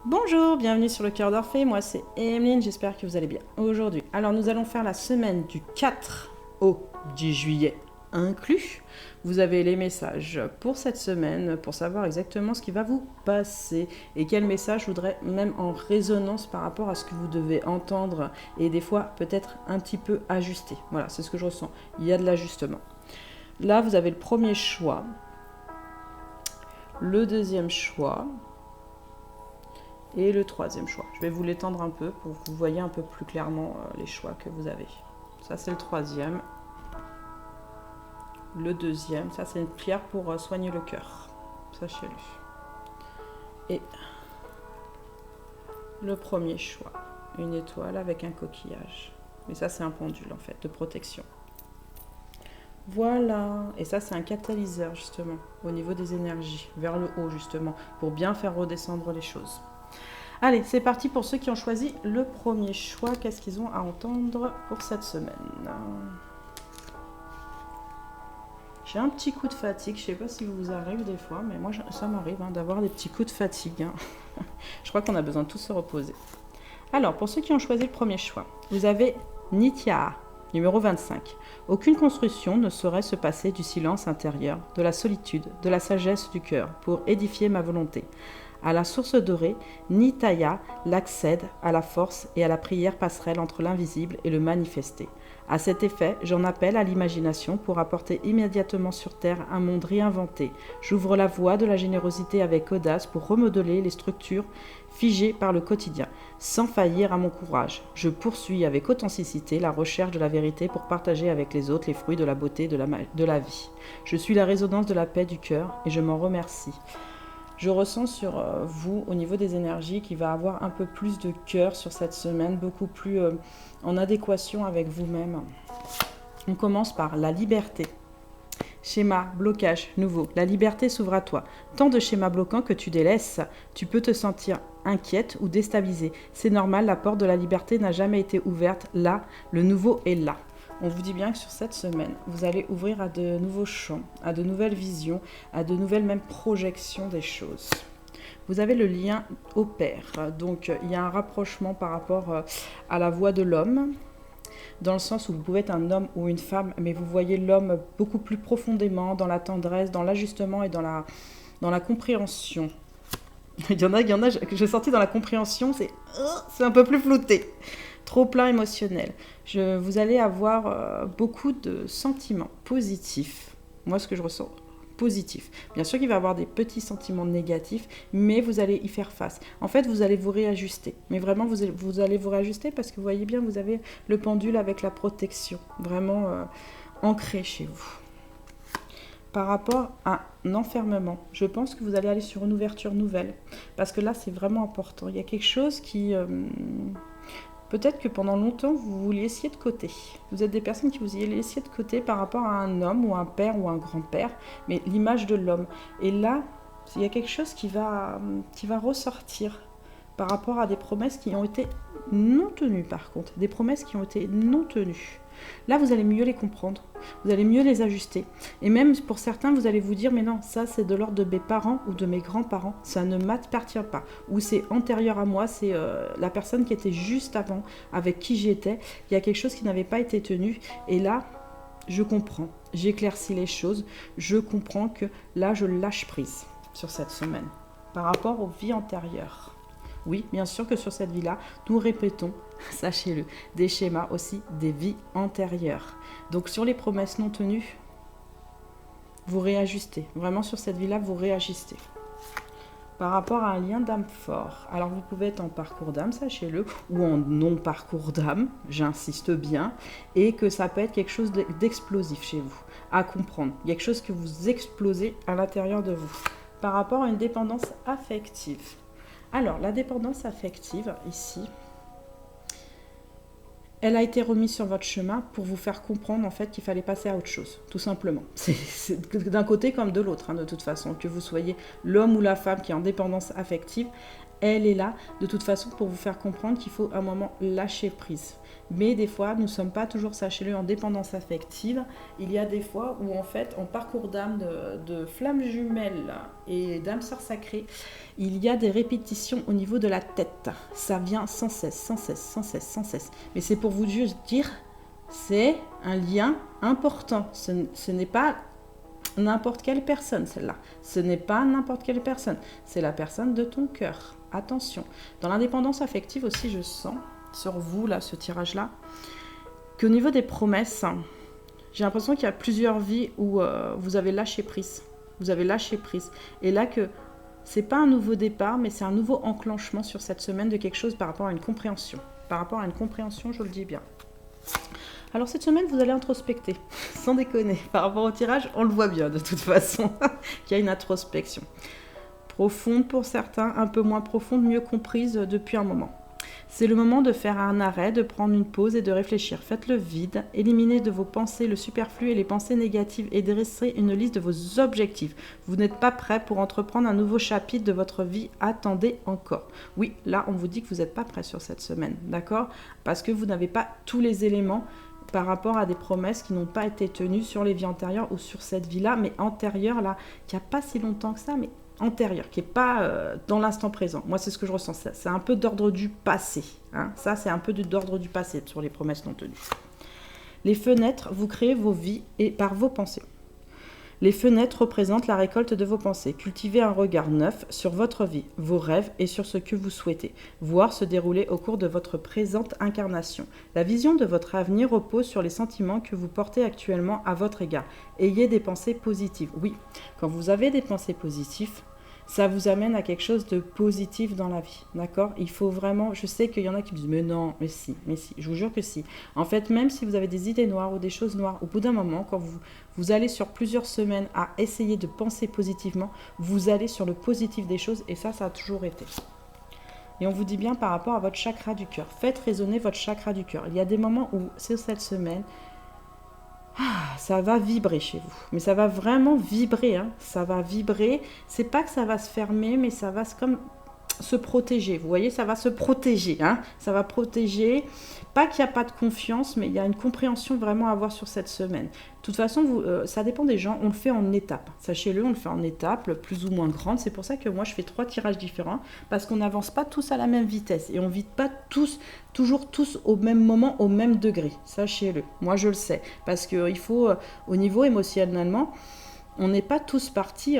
Bonjour, bienvenue sur le cœur d'Orphée, moi c'est Emeline, j'espère que vous allez bien aujourd'hui. Alors nous allons faire la semaine du 4 au 10 juillet inclus. Vous avez les messages pour cette semaine pour savoir exactement ce qui va vous passer et quel message je voudrais même en résonance par rapport à ce que vous devez entendre et des fois peut-être un petit peu ajuster. Voilà, c'est ce que je ressens, il y a de l'ajustement. Là vous avez le premier choix, le deuxième choix, et le troisième choix. Je vais vous l'étendre un peu pour que vous voyez un peu plus clairement les choix que vous avez. Ça c'est le troisième. Le deuxième, ça c'est une prière pour soigner le cœur. Sachez-le. Et le premier choix, une étoile avec un coquillage. Mais ça c'est un pendule en fait, de protection. Voilà, et ça c'est un catalyseur justement, au niveau des énergies, vers le haut justement, pour bien faire redescendre les choses. Allez, c'est parti pour ceux qui ont choisi le premier choix. Qu'est-ce qu'ils ont à entendre pour cette semaine? J'ai un petit coup de fatigue. Je ne sais pas si vous arrive des fois, mais moi, ça m'arrive d'avoir des petits coups de fatigue. Je crois qu'on a besoin de tous se reposer. Alors, pour ceux qui ont choisi le premier choix, vous avez Nitya, numéro 25. Aucune construction ne saurait se passer du silence intérieur, de la solitude, de la sagesse du cœur, pour édifier ma volonté. À la source dorée, Nitya l'accède à la force et à la prière passerelle entre l'invisible et le manifesté. À cet effet, j'en appelle à l'imagination pour apporter immédiatement sur Terre un monde réinventé. J'ouvre la voie de la générosité avec audace pour remodeler les structures figées par le quotidien, sans faillir à mon courage. Je poursuis avec authenticité la recherche de la vérité pour partager avec les autres les fruits de la beauté de la vie. Je suis la résonance de la paix du cœur et je m'en remercie. Je ressens sur vous, au niveau des énergies, qu'il va avoir un peu plus de cœur sur cette semaine, beaucoup plus en adéquation avec vous-même. On commence par la liberté. Schéma, blocage, nouveau. La liberté s'ouvre à toi. Tant de schémas bloquants que tu délaisses, tu peux te sentir inquiète ou déstabilisée. C'est normal, la porte de la liberté n'a jamais été ouverte. Là, le nouveau est là. On vous dit bien que sur cette semaine, vous allez ouvrir à de nouveaux champs, à de nouvelles visions, à de nouvelles même projections des choses. Vous avez le lien au père, donc il y a un rapprochement par rapport à la voix de l'homme, dans le sens où vous pouvez être un homme ou une femme, mais vous voyez l'homme beaucoup plus profondément dans la tendresse, dans l'ajustement et dans la compréhension. Il y en a que j'ai senti dans la compréhension, c'est un peu plus flouté. Trop plein émotionnel. Vous allez avoir beaucoup de sentiments positifs. Moi, ce que je ressens, positif. Bien sûr qu'il va y avoir des petits sentiments négatifs, mais vous allez y faire face. En fait, vous allez vous réajuster. Mais vraiment, vous allez vous réajuster parce que vous voyez bien, vous avez le pendule avec la protection. Vraiment ancré chez vous. Par rapport à un enfermement, je pense que vous allez aller sur une ouverture nouvelle. Parce que là, c'est vraiment important. Il y a quelque chose qui... peut-être que pendant longtemps, vous vous laissiez de côté. Vous êtes des personnes qui vous y laissiez de côté par rapport à un homme ou un père ou un grand-père, mais l'image de l'homme. Et là, il y a quelque chose qui va ressortir par rapport à des promesses qui ont été non tenues par contre. Des promesses qui ont été non tenues. Là, vous allez mieux les comprendre, vous allez mieux les ajuster. Et même pour certains, vous allez vous dire, mais non, ça c'est de l'ordre de mes parents ou de mes grands-parents, ça ne m'appartient pas. Ou c'est antérieur à moi, c'est la personne qui était juste avant, avec qui j'étais. Il y a quelque chose qui n'avait pas été tenu. Et là, je comprends, j'éclaircis les choses, je comprends que là, je lâche prise sur cette semaine par rapport aux vies antérieures. Oui, bien sûr que sur cette vie-là, nous répétons, sachez-le, des schémas aussi des vies antérieures. Donc sur les promesses non tenues, vous réajustez. Vraiment sur cette vie-là, vous réajustez. Par rapport à un lien d'âme fort, alors vous pouvez être en parcours d'âme, sachez-le, ou en non-parcours d'âme, j'insiste bien, et que ça peut être quelque chose d'explosif chez vous, à comprendre. Il y a quelque chose que vous explosez à l'intérieur de vous. Par rapport à une dépendance affective. Alors, la dépendance affective, ici, elle a été remise sur votre chemin pour vous faire comprendre en fait qu'il fallait passer à autre chose, tout simplement. C'est d'un côté comme de l'autre, de toute façon. Que vous soyez l'homme ou la femme qui est en dépendance affective, elle est là, de toute façon, pour vous faire comprendre qu'il faut à un moment lâcher prise. Mais des fois, nous ne sommes pas toujours, sachez-le, en dépendance affective. Il y a des fois où, en fait, en parcours d'âme de flamme jumelle et d'âme sœur sacrée, il y a des répétitions au niveau de la tête. Ça vient sans cesse, sans cesse, sans cesse, sans cesse. Mais c'est pour vous juste dire, c'est un lien important. Ce n'est pas n'importe quelle personne, celle-là. Ce n'est pas n'importe quelle personne. C'est la personne de ton cœur. Attention. Dans l'indépendance affective aussi, je sens, sur vous, là, ce tirage-là, qu'au niveau des promesses, j'ai l'impression qu'il y a plusieurs vies où vous avez lâché prise. Vous avez lâché prise. Et là, que c'est pas un nouveau départ, mais c'est un nouveau enclenchement sur cette semaine de quelque chose par rapport à une compréhension. Par rapport à une compréhension, je le dis bien. Alors cette semaine, vous allez introspecter, sans déconner. Par rapport au tirage, on le voit bien de toute façon, qu'il y a une introspection. Profonde pour certains, un peu moins profonde, mieux comprise depuis un moment. C'est le moment de faire un arrêt, de prendre une pause et de réfléchir. Faites le vide, éliminez de vos pensées le superflu et les pensées négatives et dressez une liste de vos objectifs. Vous n'êtes pas prêt pour entreprendre un nouveau chapitre de votre vie, attendez encore. Oui, là on vous dit que vous n'êtes pas prêt sur cette semaine, d'accord? Parce que vous n'avez pas tous les éléments par rapport à des promesses qui n'ont pas été tenues sur les vies antérieures ou sur cette vie-là, mais antérieure, là, qui n'y a pas si longtemps que ça, mais antérieure, qui n'est pas dans l'instant présent. Moi, c'est ce que je ressens. C'est un peu d'ordre du passé. Hein. Ça, c'est un peu d'ordre du passé sur les promesses non tenues. Les fenêtres, vous créez vos vies et par vos pensées. Les fenêtres représentent la récolte de vos pensées. Cultivez un regard neuf sur votre vie, vos rêves et sur ce que vous souhaitez voir se dérouler au cours de votre présente incarnation. La vision de votre avenir repose sur les sentiments que vous portez actuellement à votre égard. Ayez des pensées positives. Oui, quand vous avez des pensées positives, ça vous amène à quelque chose de positif dans la vie, d'accord? Il faut vraiment, je sais qu'il y en a qui me disent, mais non, mais si, je vous jure que si. En fait, même si vous avez des idées noires ou des choses noires, au bout d'un moment, quand vous allez sur plusieurs semaines à essayer de penser positivement, vous allez sur le positif des choses, et ça a toujours été. Et on vous dit bien par rapport à votre chakra du cœur, faites résonner votre chakra du cœur. Il y a des moments où, sur cette semaine, ça va vibrer chez vous, mais ça va vraiment vibrer, hein. Ça va vibrer, c'est pas que ça va se fermer, mais ça va comme se protéger, vous voyez, ça va se protéger, hein. Ça va protéger, pas qu'il n'y a pas de confiance, mais il y a une compréhension vraiment à avoir sur cette semaine. De toute façon, ça dépend des gens, on le fait en étapes, sachez-le, on le fait en étapes, plus ou moins grandes, c'est pour ça que moi je fais 3 tirages différents, parce qu'on n'avance pas tous à la même vitesse, et on ne vit pas toujours tous au même moment, au même degré, sachez-le, moi je le sais, parce qu'il faut, au niveau émotionnellement, on n'est pas tous partis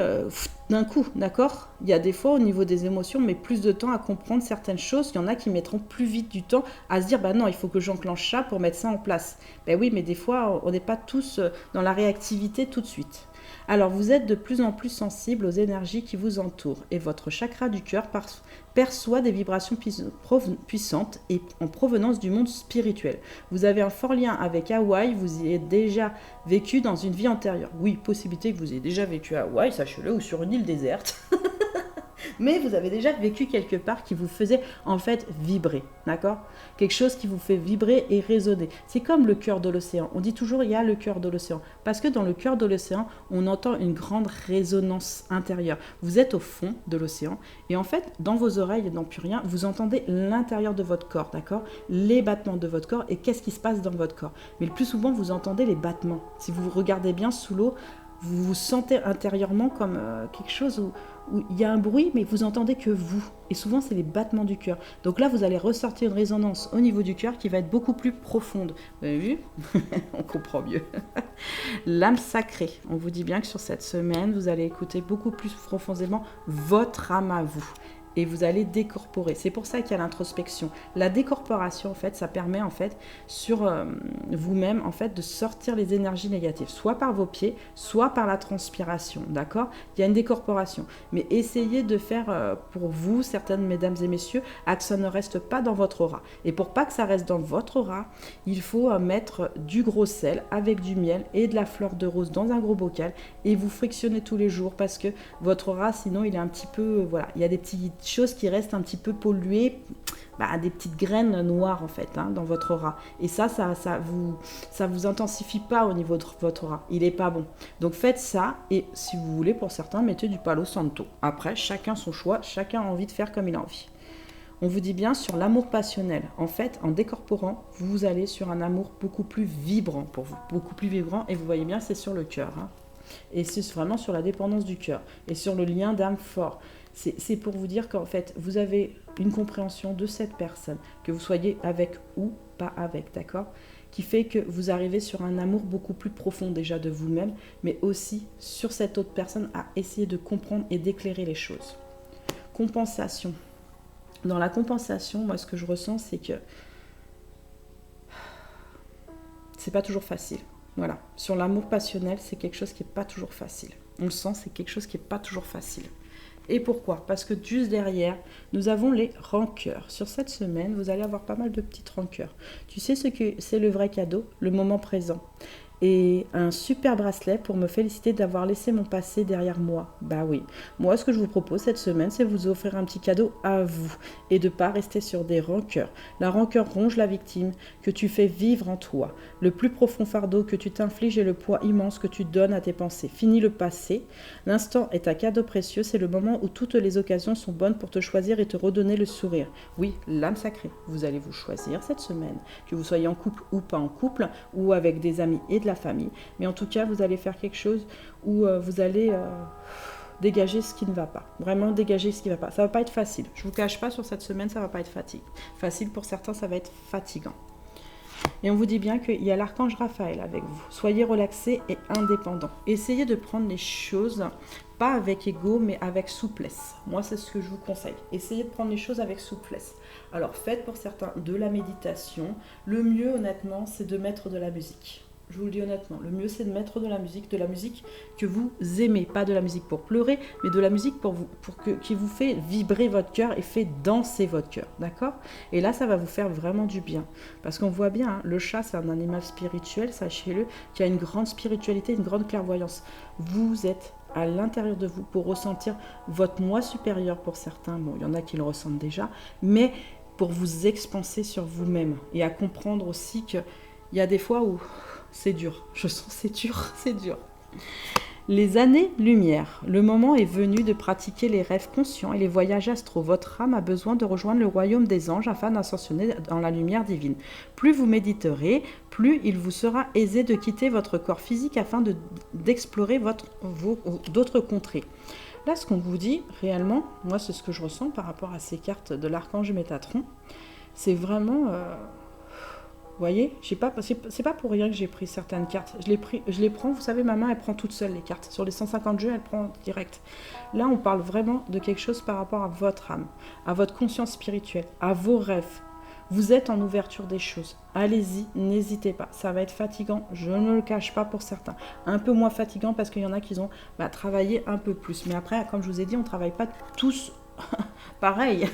d'un coup, d'accord? Il y a des fois, au niveau des émotions, on met plus de temps à comprendre certaines choses. Il y en a qui mettront plus vite du temps à se dire, bah non, il faut que j'enclenche ça pour mettre ça en place. Ben oui, mais des fois, on n'est pas tous dans la réactivité tout de suite. Alors, vous êtes de plus en plus sensible aux énergies qui vous entourent et votre chakra du cœur perçoit des vibrations puissantes et en provenance du monde spirituel. Vous avez un fort lien avec Hawaï, vous y êtes déjà vécu dans une vie antérieure. Oui, possibilité que vous ayez déjà vécu à Hawaï, sachez-le, ou sur une île déserte. Mais vous avez déjà vécu quelque part qui vous faisait en fait vibrer, d'accord? Quelque chose qui vous fait vibrer et résonner. C'est comme le cœur de l'océan. On dit toujours il y a le cœur de l'océan. Parce que dans le cœur de l'océan, on entend une grande résonance intérieure. Vous êtes au fond de l'océan et en fait, dans vos oreilles et dans plus rien, vous entendez l'intérieur de votre corps, d'accord? Les battements de votre corps et qu'est-ce qui se passe dans votre corps. Mais le plus souvent, vous entendez les battements. Si vous regardez bien sous l'eau, vous vous sentez intérieurement comme quelque chose où il y a un bruit, mais vous entendez que vous. Et souvent, c'est les battements du cœur. Donc là, vous allez ressortir une résonance au niveau du cœur qui va être beaucoup plus profonde. Vous avez vu? On comprend mieux. L'âme sacrée. On vous dit bien que sur cette semaine, vous allez écouter beaucoup plus profondément votre âme à vous. Et vous allez décorporer. C'est pour ça qu'il y a l'introspection. La décorporation, en fait, ça permet, en fait, sur vous-même, en fait, de sortir les énergies négatives, soit par vos pieds, soit par la transpiration, d'accord? Il y a une décorporation. Mais essayez de faire, pour vous, certaines mesdames et messieurs, que ça ne reste pas dans votre aura. Et pour pas que ça reste dans votre aura, il faut mettre du gros sel avec du miel et de la fleur de rose dans un gros bocal et vous frictionnez tous les jours parce que votre aura, sinon, il est un petit peu, voilà, il y a des petites choses qui restent un petit peu polluées, des petites graines noires en fait dans votre aura. Et ça vous intensifie pas au niveau de votre aura. Il est pas bon. Donc faites ça et si vous voulez, pour certains, mettez du Palo Santo. Après, chacun son choix, chacun a envie de faire comme il a envie. On vous dit bien sur l'amour passionnel. En fait, en décorporant, vous allez sur un amour beaucoup plus vibrant pour vous. Beaucoup plus vibrant et vous voyez bien, c'est sur le cœur. Et c'est vraiment sur la dépendance du cœur et sur le lien d'âme fort. C'est pour vous dire qu'en fait, vous avez une compréhension de cette personne, que vous soyez avec ou pas avec, d'accord ? Qui fait que vous arrivez sur un amour beaucoup plus profond déjà de vous-même, mais aussi sur cette autre personne à essayer de comprendre et d'éclairer les choses. Compensation. Dans la compensation, moi, ce que je ressens, c'est que c'est pas toujours facile. Voilà. Sur l'amour passionnel, c'est quelque chose qui n'est pas toujours facile. On le sent, c'est quelque chose qui n'est pas toujours facile. Et pourquoi ? Parce que juste derrière, nous avons les rancœurs. Sur cette semaine, vous allez avoir pas mal de petites rancœurs. Tu sais ce que c'est le vrai cadeau ? Le moment présent. Et un super bracelet pour me féliciter d'avoir laissé mon passé derrière moi. Bah oui. Moi, ce que je vous propose cette semaine, c'est vous offrir un petit cadeau à vous et de ne pas rester sur des rancœurs. La rancœur ronge la victime que tu fais vivre en toi. Le plus profond fardeau que tu t'infliges est le poids immense que tu donnes à tes pensées. Fini le passé. L'instant est un cadeau précieux. C'est le moment où toutes les occasions sont bonnes pour te choisir et te redonner le sourire. Oui, l'âme sacrée. Vous allez vous choisir cette semaine, que vous soyez en couple ou pas en couple, ou avec des amis et de la famille, mais en tout cas vous allez faire quelque chose où vous allez dégager ce qui ne va pas, vraiment dégager ce qui ne va pas. Ça va pas être facile, je vous cache pas, sur cette semaine ça va pas être facile, pour certains ça va être fatigant. Et on vous dit bien qu'il y a l'archange Raphaël avec vous. Soyez relaxés et indépendants. Essayez de prendre les choses, pas avec ego, mais avec souplesse. Moi, c'est ce que je vous conseille. Essayez de prendre les choses avec souplesse. Alors, faites pour certains de la méditation. Le mieux, honnêtement, c'est de mettre de la musique. Je vous le dis honnêtement, le mieux c'est de mettre de la musique que vous aimez, pas de la musique pour pleurer, mais de la musique qui vous fait vibrer votre cœur et fait danser votre cœur, d'accord ? Et là, ça va vous faire vraiment du bien, parce qu'on voit bien, hein, le chat c'est un animal spirituel, sachez-le, qui a une grande spiritualité, une grande clairvoyance. Vous êtes à l'intérieur de vous pour ressentir votre moi supérieur pour certains, bon, il y en a qui le ressentent déjà, mais pour vous expanser sur vous-même et à comprendre aussi qu'il y a des fois où c'est dur, je sens c'est dur. Les années-lumière, le moment est venu de pratiquer les rêves conscients et les voyages astraux. Votre âme a besoin de rejoindre le royaume des anges afin d'ascensionner dans la lumière divine. Plus vous méditerez, plus il vous sera aisé de quitter votre corps physique afin d'explorer d'autres contrées. Là, ce qu'on vous dit, réellement, moi c'est ce que je ressens par rapport à ces cartes de l'archange Métatron, c'est vraiment... Vous voyez, c'est pas pour rien que j'ai pris certaines cartes. Je les prends, vous savez, ma main, elle prend toute seule les cartes. Sur les 150 jeux, elle prend direct. Là, on parle vraiment de quelque chose par rapport à votre âme, à votre conscience spirituelle, à vos rêves. Vous êtes en ouverture des choses. Allez-y, n'hésitez pas. Ça va être fatigant, je ne le cache pas pour certains. Un peu moins fatigant parce qu'il y en a qui ont travaillé un peu plus. Mais après, comme je vous ai dit, on ne travaille pas tous pareil.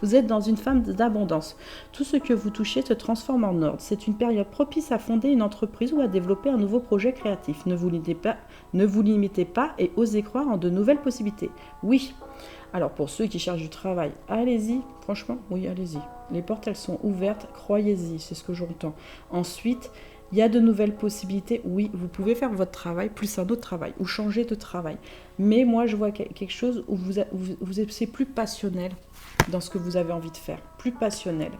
Vous êtes dans une phase d'abondance. Tout ce que vous touchez se transforme en ordre. C'est une période propice à fonder une entreprise ou à développer un nouveau projet créatif. Ne vous limitez pas et osez croire en de nouvelles possibilités. Oui. Alors pour ceux qui cherchent du travail, allez-y. Franchement, oui, allez-y. Les portes, elles sont ouvertes. Croyez-y, c'est ce que j'entends. Ensuite, il y a de nouvelles possibilités. Oui, vous pouvez faire votre travail plus un autre travail ou changer de travail. Mais moi, je vois quelque chose où c'est plus passionnel dans ce que vous avez envie de faire. Plus passionnel.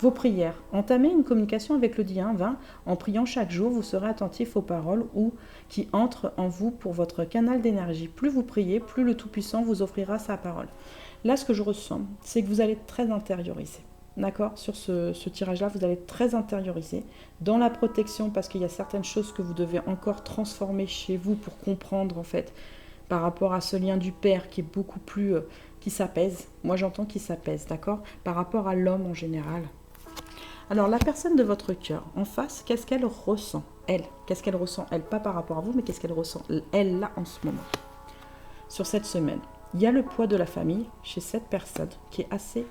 Vos prières. Entamez une communication avec le divin. En priant chaque jour, vous serez attentif aux paroles qui entrent en vous pour votre canal d'énergie. Plus vous priez, plus le Tout-Puissant vous offrira sa parole. Là, ce que je ressens, c'est que vous allez être très intériorisé. D'accord, sur ce tirage-là, vous allez être très intériorisé dans la protection parce qu'il y a certaines choses que vous devez encore transformer chez vous pour comprendre en fait par rapport à ce lien du père qui est beaucoup plus, qui s'apaise. Moi j'entends qu'il s'apaise, d'accord, par rapport à l'homme en général. Alors la personne de votre cœur en face, qu'est-ce qu'elle ressent elle, qu'est-ce qu'elle ressent elle, pas par rapport à vous, mais qu'est-ce qu'elle ressent elle là en ce moment sur cette semaine. Il y a le poids de la famille chez cette personne qui est assez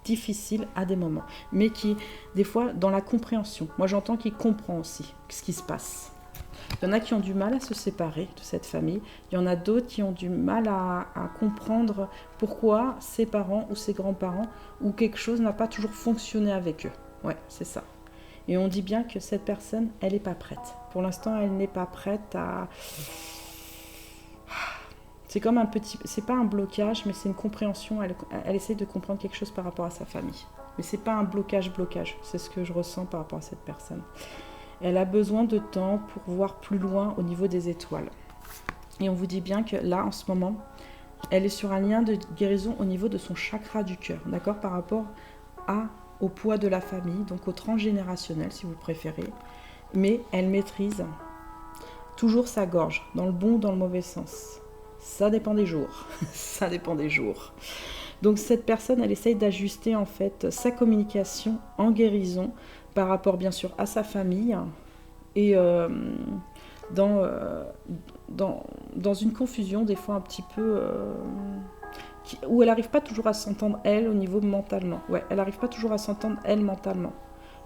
difficile à des moments, mais qui, des fois, dans la compréhension. Moi, j'entends qu'il comprend aussi ce qui se passe. Il y en a qui ont du mal à se séparer de cette famille. Il y en a d'autres qui ont du mal à comprendre pourquoi ses parents ou ses grands-parents ou quelque chose n'a pas toujours fonctionné avec eux. Ouais, c'est ça. Et on dit bien que cette personne, elle n'est pas prête. Pour l'instant, elle n'est pas prête à... C'est comme c'est pas un blocage, mais c'est une compréhension. Elle essaie de comprendre quelque chose par rapport à sa famille. Mais c'est pas un blocage. C'est ce que je ressens par rapport à cette personne. Elle a besoin de temps pour voir plus loin au niveau des étoiles. Et on vous dit bien que là, en ce moment, elle est sur un lien de guérison au niveau de son chakra du cœur, d'accord, par rapport au poids de la famille, donc au transgénérationnel si vous préférez. Mais elle maîtrise toujours sa gorge, dans le bon ou dans le mauvais sens. Ça dépend des jours. Ça dépend des jours. Donc cette personne, elle essaye d'ajuster en fait sa communication en guérison par rapport bien sûr à sa famille et dans une confusion des fois un petit peu où elle n'arrive pas toujours à s'entendre elle au niveau mentalement. Ouais, elle n'arrive pas toujours à s'entendre elle mentalement.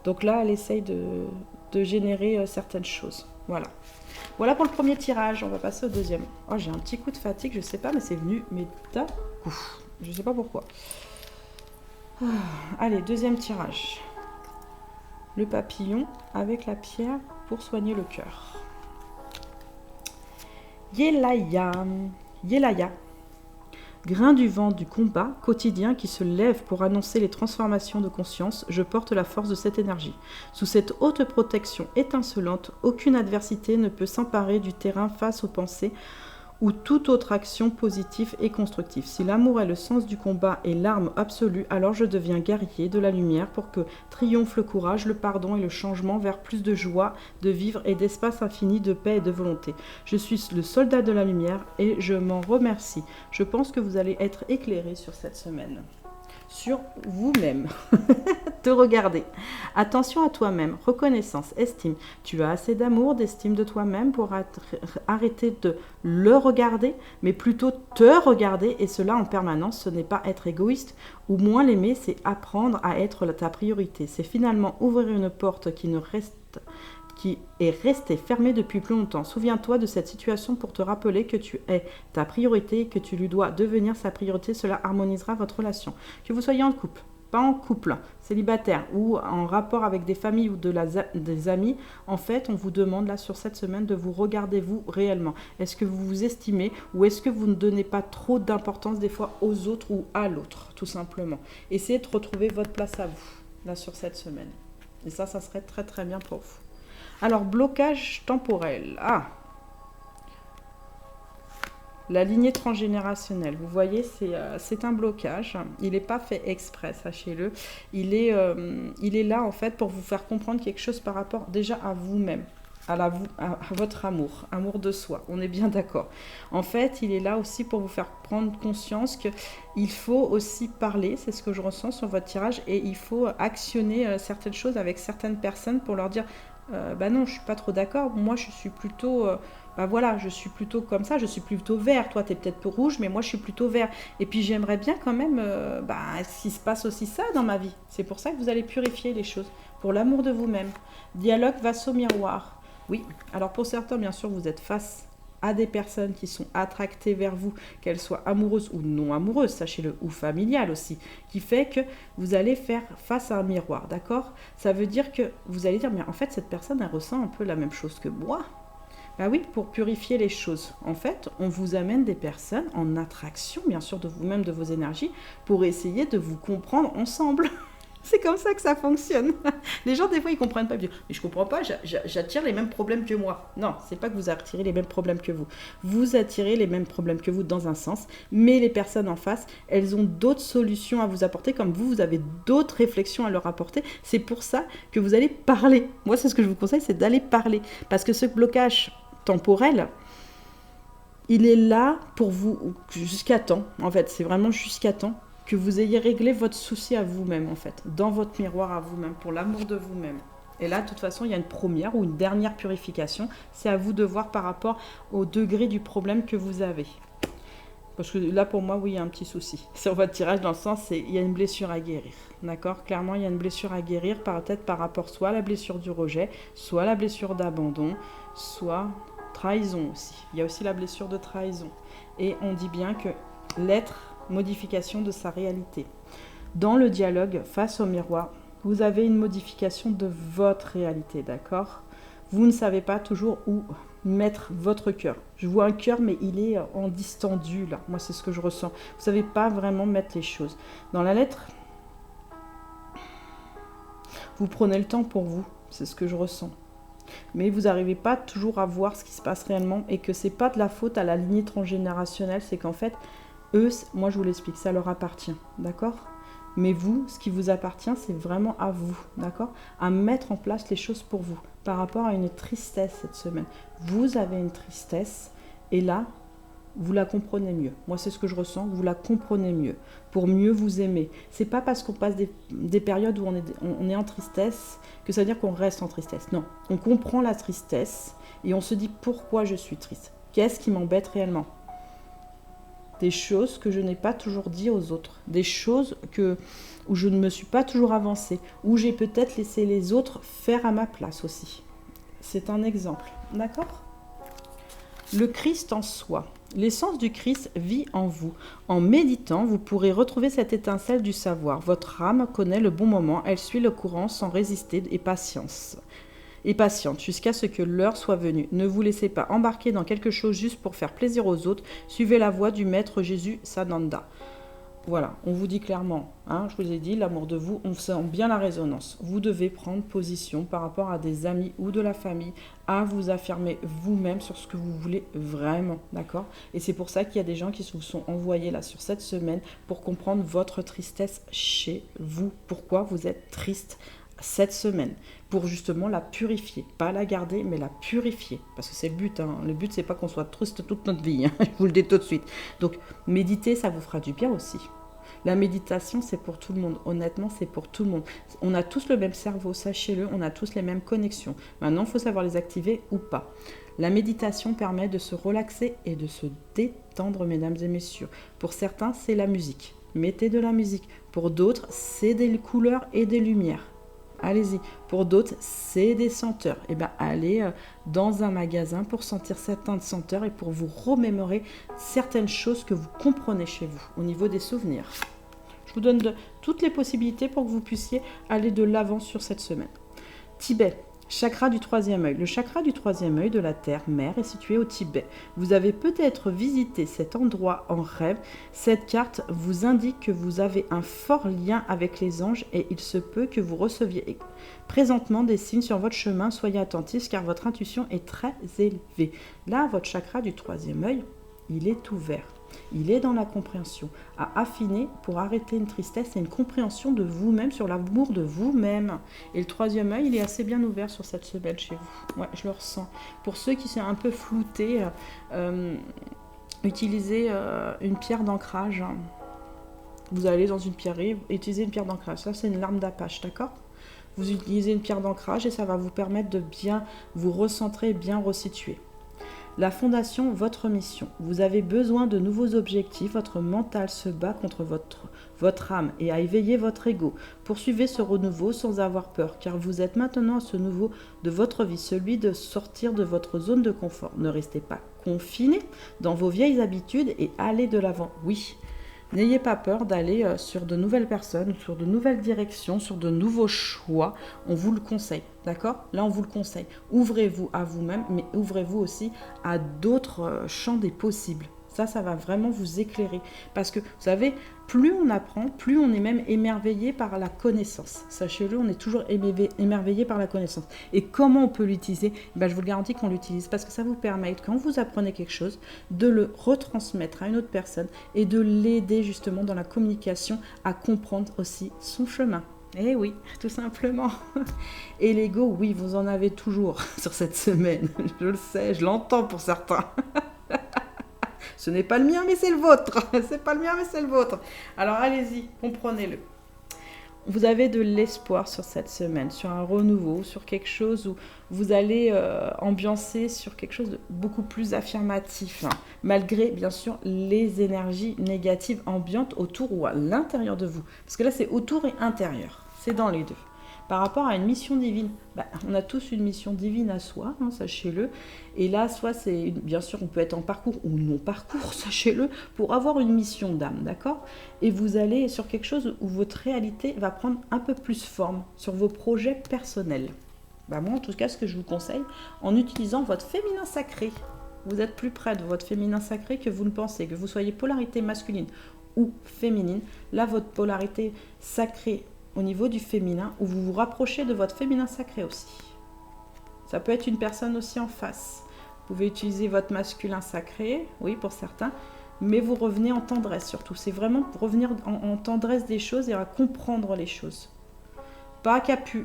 Donc là, elle essaye de générer certaines choses. Voilà. Voilà pour le premier tirage. On va passer au deuxième. Oh, j'ai un petit coup de fatigue, je sais pas, mais c'est venu, mais d'un coup. Je sais pas pourquoi. Allez, deuxième tirage. Le papillon avec la pierre pour soigner le cœur. Yelaya. Yelaya. Grain du vent du combat quotidien qui se lève pour annoncer les transformations de conscience, je porte la force de cette énergie. Sous cette haute protection étincelante, aucune adversité ne peut s'emparer du terrain face aux pensées ou toute autre action positive et constructive. Si l'amour est le sens du combat et l'arme absolue, alors je deviens guerrier de la lumière pour que triomphe le courage, le pardon et le changement vers plus de joie, de vivre et d'espace infini de paix et de volonté. Je suis le soldat de la lumière et je m'en remercie. Je pense que vous allez être éclairé sur cette semaine. Sur vous-même. Te regarder. Attention à toi-même. Reconnaissance, estime. Tu as assez d'amour, d'estime de toi-même pour arrêter de le regarder, mais plutôt te regarder, et cela en permanence. Ce n'est pas être égoïste ou moins l'aimer, c'est apprendre à être ta priorité. C'est finalement ouvrir une porte qui est restée fermée depuis plus longtemps. Souviens-toi de cette situation pour te rappeler que tu es ta priorité et que tu lui dois devenir sa priorité. Cela harmonisera votre relation. Que vous soyez en couple, pas en couple, célibataire ou en rapport avec des familles ou des amis, en fait, on vous demande là sur cette semaine de vous regarder vous réellement. Est-ce que vous vous estimez ou est-ce que vous ne donnez pas trop d'importance des fois aux autres ou à l'autre, tout simplement. Essayez de retrouver votre place à vous là sur cette semaine. Et ça serait très très bien pour vous. Alors, blocage temporel. Ah, la lignée transgénérationnelle. Vous voyez, c'est un blocage. Il n'est pas fait exprès, sachez-le. Il est là, en fait, pour vous faire comprendre quelque chose par rapport déjà à vous-même, à votre amour de soi. On est bien d'accord. En fait, il est là aussi pour vous faire prendre conscience qu'il faut aussi parler, c'est ce que je ressens sur votre tirage, et il faut actionner certaines choses avec certaines personnes pour leur dire non, je suis pas trop d'accord, moi je suis plutôt je suis plutôt comme ça, je suis plutôt vert, toi tu es peut-être rouge, mais moi je suis plutôt vert, et puis j'aimerais bien quand même s'il se passe aussi ça dans ma vie. C'est pour ça que vous allez purifier les choses pour l'amour de vous-même. Dialogue face au miroir. Oui, alors pour certains bien sûr vous êtes face à des personnes qui sont attractées vers vous, qu'elles soient amoureuses ou non amoureuses, sachez-le, ou familiales aussi, qui fait que vous allez faire face à un miroir, d'accord? Ça veut dire que vous allez dire, mais en fait, cette personne, elle ressent un peu la même chose que moi. Ben oui, pour purifier les choses. En fait, on vous amène des personnes en attraction, bien sûr, de vous-même, de vos énergies, pour essayer de vous comprendre ensemble. C'est comme ça que ça fonctionne. Les gens, des fois, ils ne comprennent pas. Mais je ne comprends pas, j'attire les mêmes problèmes que moi. Non, ce n'est pas que vous attirez les mêmes problèmes que vous. Vous attirez les mêmes problèmes que vous dans un sens, mais les personnes en face, elles ont d'autres solutions à vous apporter, comme vous avez d'autres réflexions à leur apporter. C'est pour ça que vous allez parler. Moi, c'est ce que je vous conseille, c'est d'aller parler. Parce que ce blocage temporel, il est là pour vous jusqu'à temps. En fait, c'est vraiment jusqu'à temps que vous ayez réglé votre souci à vous-même, en fait, dans votre miroir à vous-même, pour l'amour de vous-même. Et là, de toute façon, il y a une première ou une dernière purification. C'est à vous de voir par rapport au degré du problème que vous avez. Parce que là, pour moi, oui, il y a un petit souci. Sur votre tirage, dans le sens, il y a une blessure à guérir. D'accord? Clairement, il y a une blessure à guérir, peut-être par rapport soit à la blessure du rejet, soit à la blessure d'abandon, soit trahison aussi. Il y a aussi la blessure de trahison. Et on dit bien que l'être modification de sa réalité. Dans le dialogue face au miroir, vous avez une modification de votre réalité, d'accord? Vous ne savez pas toujours où mettre votre cœur. Je vois un cœur, mais il est en distendu, là. Moi, c'est ce que je ressens. Vous ne savez pas vraiment mettre les choses. Dans la lettre, vous prenez le temps pour vous. C'est ce que je ressens. mais vous n'arrivez pas toujours à voir ce qui se passe réellement et que c'est pas de la faute à la lignée transgénérationnelle, c'est qu'en fait, eux, moi je vous l'explique, ça leur appartient, d'accord? Mais vous, ce qui vous appartient, c'est vraiment à vous, d'accord? À mettre en place les choses pour vous, par rapport à une tristesse cette semaine. Vous avez une tristesse, et là, vous la comprenez mieux. Moi, c'est ce que je ressens, vous la comprenez mieux, pour mieux vous aimer. C'est pas parce qu'on passe des périodes où on est en tristesse que ça veut dire qu'on reste en tristesse. Non, on comprend la tristesse et on se dit pourquoi je suis triste. Qu'est-ce qui m'embête réellement? Des choses que je n'ai pas toujours dit aux autres, des choses où je ne me suis pas toujours avancée, où j'ai peut-être laissé les autres faire à ma place aussi. C'est un exemple, d'accord? Le Christ en soi. L'essence du Christ vit en vous. En méditant, vous pourrez retrouver cette étincelle du savoir. Votre âme connaît le bon moment, elle suit le courant sans résister et patiente jusqu'à ce que l'heure soit venue. Ne vous laissez pas embarquer dans quelque chose juste pour faire plaisir aux autres. Suivez la voie du Maître Jésus Sananda. Voilà, on vous dit clairement, hein, je vous ai dit, l'amour de vous, on sent bien la résonance. Vous devez prendre position par rapport à des amis ou de la famille, à vous affirmer vous-même sur ce que vous voulez vraiment, d'accord? Et c'est pour ça qu'il y a des gens qui vous sont envoyés là sur cette semaine pour comprendre votre tristesse chez vous. Pourquoi vous êtes triste cette semaine, pour justement la purifier, pas la garder mais la purifier, parce que c'est le but, hein. Le but c'est pas qu'on soit triste toute notre vie, hein. Je vous le dis tout de suite. Donc méditer, ça vous fera du bien aussi. La méditation, c'est pour tout le monde, honnêtement c'est pour tout le monde. On a tous le même cerveau, sachez-le, on a tous les mêmes connexions. Maintenant il faut savoir les activer ou pas. La méditation permet de se relaxer et de se détendre, mesdames et messieurs. Pour certains c'est la musique, mettez de la musique. Pour d'autres c'est des couleurs et des lumières. Allez-y. Pour d'autres, c'est des senteurs. Eh bien, allez dans un magasin pour sentir certains senteurs et pour vous remémorer certaines choses que vous comprenez chez vous au niveau des souvenirs. Je vous donne toutes les possibilités pour que vous puissiez aller de l'avant sur cette semaine. Tibet. Chakra du troisième œil. Le chakra du troisième œil de la Terre mère est situé au Tibet. Vous avez peut-être visité cet endroit en rêve. Cette carte vous indique que vous avez un fort lien avec les anges et il se peut que vous receviez présentement des signes sur votre chemin. Soyez attentifs car votre intuition est très élevée. Là, votre chakra du troisième œil, il est ouvert. Il est dans la compréhension, à affiner pour arrêter une tristesse et une compréhension de vous-même, sur l'amour de vous-même. Et le troisième œil, il est assez bien ouvert sur cette semaine chez vous. Ouais, je le ressens. Pour ceux qui sont un peu floutés, utilisez une pierre d'ancrage. Vous allez dans une pierrerie, utilisez une pierre d'ancrage. Ça, c'est une larme d'Apache, d'accord? Vous utilisez une pierre d'ancrage et ça va vous permettre de bien vous recentrer et bien resituer. La fondation, votre mission. Vous avez besoin de nouveaux objectifs. Votre mental se bat contre votre âme et à éveiller votre ego. Poursuivez ce renouveau sans avoir peur, car vous êtes maintenant à ce nouveau de votre vie, celui de sortir de votre zone de confort. Ne restez pas confiné dans vos vieilles habitudes et allez de l'avant. Oui. N'ayez pas peur d'aller sur de nouvelles personnes, sur de nouvelles directions, sur de nouveaux choix. On vous le conseille, d'accord? Là, on vous le conseille. Ouvrez-vous à vous-même, mais ouvrez-vous aussi à d'autres champs des possibles. Ça va vraiment vous éclairer. Parce que, vous savez, plus on apprend, plus on est même émerveillé par la connaissance. Sachez-le, on est toujours émerveillé par la connaissance. Et comment on peut l'utiliser? Je vous le garantis qu'on l'utilise parce que ça vous permet, quand vous apprenez quelque chose, de le retransmettre à une autre personne et de l'aider justement dans la communication à comprendre aussi son chemin. Eh oui, tout simplement. Et l'ego, oui, vous en avez toujours sur cette semaine. Je le sais, je l'entends pour certains. Ce n'est pas le mien, mais c'est le vôtre. C'est pas le mien, mais c'est le vôtre. Alors allez-y, comprenez-le. Vous avez de l'espoir sur cette semaine, sur un renouveau, sur quelque chose où vous allez ambiancer sur quelque chose de beaucoup plus affirmatif, hein, malgré bien sûr les énergies négatives ambiantes autour ou à l'intérieur de vous. Parce que là, c'est autour et intérieur. C'est dans les deux. Par rapport à une mission divine, on a tous une mission divine à soi, hein, sachez-le. Et là, soit c'est, bien sûr, on peut être en parcours ou non parcours, sachez-le, pour avoir une mission d'âme, d'accord? Et vous allez sur quelque chose où votre réalité va prendre un peu plus forme, sur vos projets personnels. Moi, en tout cas, ce que je vous conseille, en utilisant votre féminin sacré, vous êtes plus près de votre féminin sacré que vous ne pensez, que vous soyez polarité masculine ou féminine. Là, votre polarité sacrée au niveau du féminin, où vous vous rapprochez de votre féminin sacré aussi. Ça peut être une personne aussi en face. Vous pouvez utiliser votre masculin sacré, oui, pour certains, mais vous revenez en tendresse surtout. C'est vraiment pour revenir en tendresse des choses et à comprendre les choses. Pas capituler,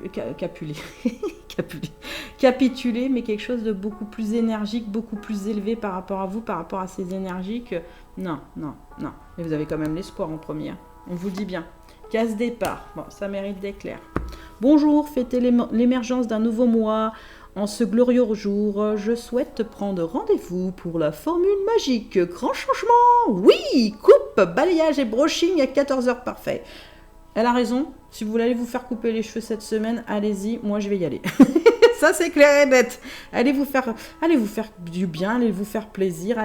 mais quelque chose de beaucoup plus énergique, beaucoup plus élevé par rapport à vous, par rapport à ces énergies que... Non. Mais vous avez quand même l'espoir en premier. On vous le dit bien. Case départ. Bon, ça mérite d'éclair. Bonjour, fêtez l'émergence d'un nouveau mois. En ce glorieux jour, je souhaite prendre rendez-vous pour la formule magique. Grand changement. Oui, coupe, balayage et brushing à 14 h parfait. Elle a raison. Si vous voulez aller vous faire couper les cheveux cette semaine, allez-y. Moi, je vais y aller. Ça, c'est clair et net. Allez vous faire du bien, allez vous faire plaisir,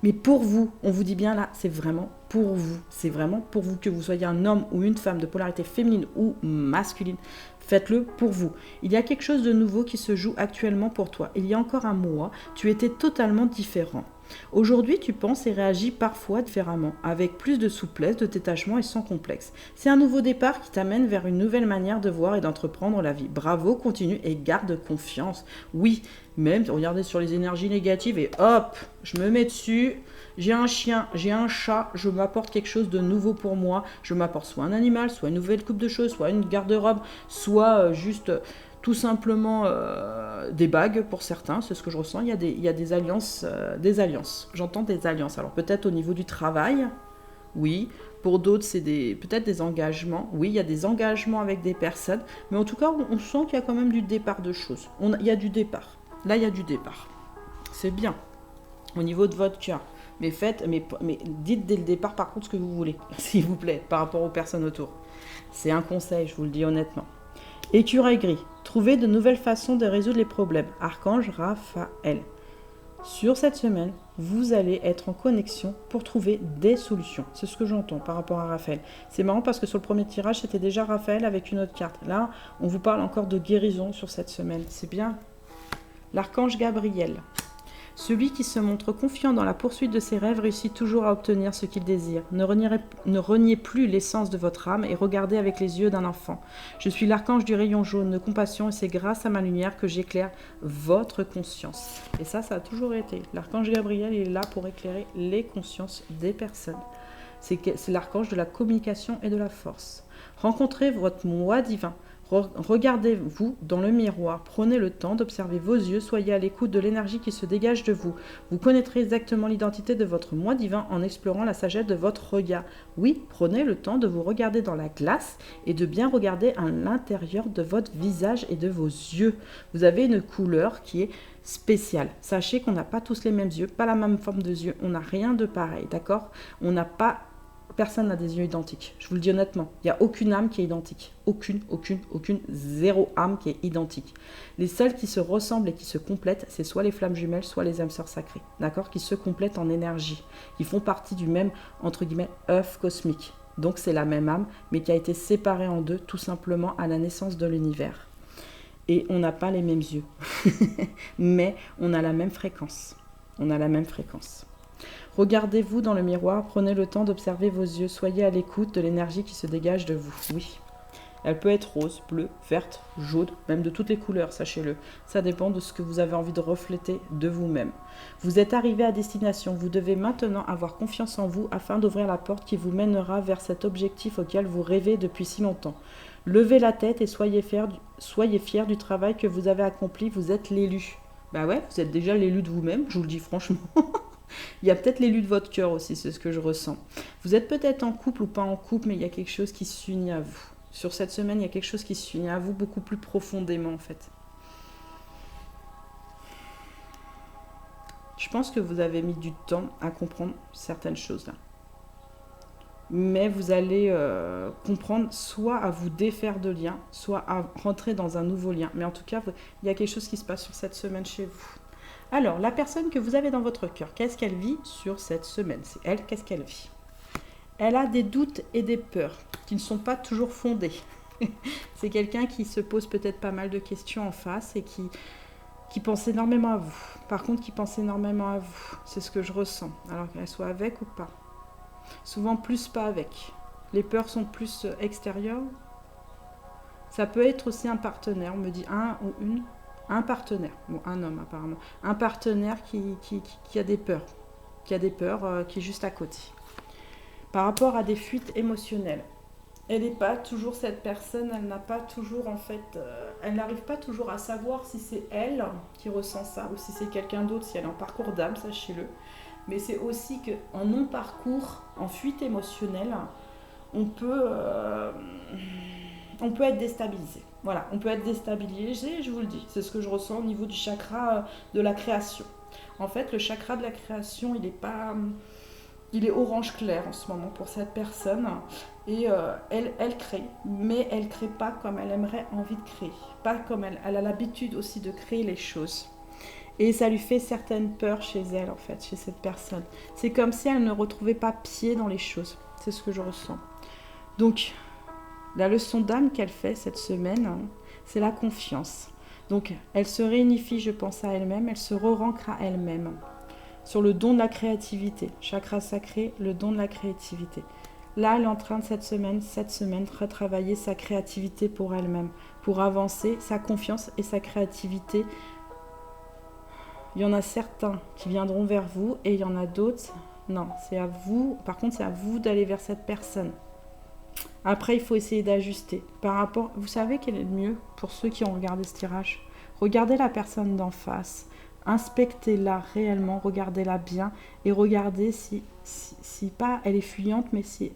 mais pour vous, on vous dit bien là, c'est vraiment pour vous. C'est vraiment pour vous, que vous soyez un homme ou une femme de polarité féminine ou masculine. Faites-le pour vous. Il y a quelque chose de nouveau qui se joue actuellement pour toi. Il y a encore un mois, tu étais totalement différent. Aujourd'hui, tu penses et réagis parfois différemment, avec plus de souplesse, de détachement et sans complexe. C'est un nouveau départ qui t'amène vers une nouvelle manière de voir et d'entreprendre la vie. Bravo, continue et garde confiance. Oui, même regardez sur les énergies négatives et hop, je me mets dessus. J'ai un chien, j'ai un chat, je m'apporte quelque chose de nouveau pour moi. Je m'apporte soit un animal, soit une nouvelle coupe de cheveux, soit une garde-robe, soit juste... tout simplement des bagues pour certains, c'est ce que je ressens. Il y a des alliances, J'entends des alliances. Alors peut-être au niveau du travail, oui. Pour d'autres, c'est peut-être des engagements. Oui, il y a des engagements avec des personnes. Mais en tout cas, on sent qu'il y a quand même du départ de choses. Il y a du départ. Là, il y a du départ. C'est bien. Au niveau de votre cœur. Mais dites dès le départ, par contre, ce que vous voulez, s'il vous plaît, par rapport aux personnes autour. C'est un conseil, je vous le dis honnêtement. Écureuil gris, trouvez de nouvelles façons de résoudre les problèmes. Archange Raphaël. Sur cette semaine, vous allez être en connexion pour trouver des solutions. C'est ce que j'entends par rapport à Raphaël. C'est marrant parce que sur le premier tirage, c'était déjà Raphaël avec une autre carte. Là, on vous parle encore de guérison sur cette semaine. C'est bien. L'archange Gabriel. Celui qui se montre confiant dans la poursuite de ses rêves réussit toujours à obtenir ce qu'il désire. Ne reniez plus l'essence de votre âme et regardez avec les yeux d'un enfant. Je suis l'archange du rayon jaune de compassion et c'est grâce à ma lumière que j'éclaire votre conscience. Et ça a toujours été. L'archange Gabriel il est là pour éclairer les consciences des personnes. C'est l'archange de la communication et de la force. Rencontrez votre moi divin. Regardez-vous dans le miroir, prenez le temps d'observer vos yeux, soyez à l'écoute de l'énergie qui se dégage de vous. Vous connaîtrez exactement l'identité de votre moi divin en explorant la sagesse de votre regard. Oui, prenez le temps de vous regarder dans la glace et de bien regarder à l'intérieur de votre visage et de vos yeux. Vous avez une couleur qui est spéciale. Sachez qu'on n'a pas tous les mêmes yeux, pas la même forme de yeux, on n'a rien de pareil, d'accord? Personne n'a des yeux identiques. Je vous le dis honnêtement. Il n'y a aucune âme qui est identique. Aucune. Zéro âme qui est identique. Les seules qui se ressemblent et qui se complètent, c'est soit les flammes jumelles, soit les âmes sœurs sacrées. D'accord? Qui se complètent en énergie. Qui font partie du même, entre guillemets, œuf cosmique. Donc c'est la même âme, mais qui a été séparée en deux, tout simplement à la naissance de l'univers. Et on n'a pas les mêmes yeux. Mais on a la même fréquence. Regardez-vous dans le miroir, prenez le temps d'observer vos yeux, soyez à l'écoute de l'énergie qui se dégage de vous. Oui, elle peut être rose, bleue, verte, jaune, même de toutes les couleurs, sachez-le. Ça dépend de ce que vous avez envie de refléter de vous-même. Vous êtes arrivé à destination, vous devez maintenant avoir confiance en vous afin d'ouvrir la porte qui vous mènera vers cet objectif auquel vous rêvez depuis si longtemps. Levez la tête et soyez fiers du travail que vous avez accompli, vous êtes l'élu. Bah ouais, vous êtes déjà l'élu de vous-même, je vous le dis franchement. Il y a peut-être l'élu de votre cœur aussi, c'est ce que je ressens. Vous êtes peut-être en couple ou pas en couple, mais il y a quelque chose qui s'unit à vous. Sur cette semaine, il y a quelque chose qui s'unit à vous beaucoup plus profondément, en fait. Je pense que vous avez mis du temps à comprendre certaines choses là. Mais vous allez comprendre soit à vous défaire de liens, soit à rentrer dans un nouveau lien. Mais en tout cas, il y a quelque chose qui se passe sur cette semaine chez vous. Alors, la personne que vous avez dans votre cœur, qu'est-ce qu'elle vit sur cette semaine? C'est elle, qu'est-ce qu'elle vit? Elle a des doutes et des peurs qui ne sont pas toujours fondées. C'est quelqu'un qui se pose peut-être pas mal de questions en face et qui pense énormément à vous. Par contre, qui pense énormément à vous. C'est ce que je ressens. Alors qu'elle soit avec ou pas. Souvent plus pas avec. Les peurs sont plus extérieures. Ça peut être aussi un partenaire, on me dit un ou une. un partenaire, bon, un homme apparemment, un partenaire qui a des peurs, qui est juste à côté. Par rapport à des fuites émotionnelles, elle n'est pas toujours cette personne, elle n'a pas toujours en fait, elle n'arrive pas toujours à savoir si c'est elle qui ressent ça ou si c'est quelqu'un d'autre, si elle est en parcours d'âme, sachez-le. Mais c'est aussi qu'en non-parcours, en fuite émotionnelle, on peut être déstabilisé. Voilà, on peut être déstabilisé, je vous le dis. C'est ce que je ressens au niveau du chakra de la création. En fait, le chakra de la création, il est orange clair en ce moment pour cette personne. Et elle crée, mais elle ne crée pas comme elle aimerait envie de créer. Pas comme elle a l'habitude aussi de créer les choses. Et ça lui fait certaines peurs chez elle, en fait, chez cette personne. C'est comme si elle ne retrouvait pas pied dans les choses. C'est ce que je ressens. Donc, la leçon d'âme qu'elle fait cette semaine, c'est la confiance. Donc, elle se réunifie, je pense, à elle-même, elle se re-ancre à elle-même. Sur le don de la créativité. Chakra sacré, le don de la créativité. Là, elle est en train de cette semaine, retravailler sa créativité pour elle-même, pour avancer, sa confiance et sa créativité. Il y en a certains qui viendront vers vous et il y en a d'autres, non, c'est à vous. Par contre, c'est à vous d'aller vers cette personne. Après, il faut essayer d'ajuster. Par rapport, vous savez quel est le mieux pour ceux qui ont regardé ce tirage? Regardez la personne d'en face, inspectez-la réellement, regardez-la bien et regardez si pas elle est fuyante, mais si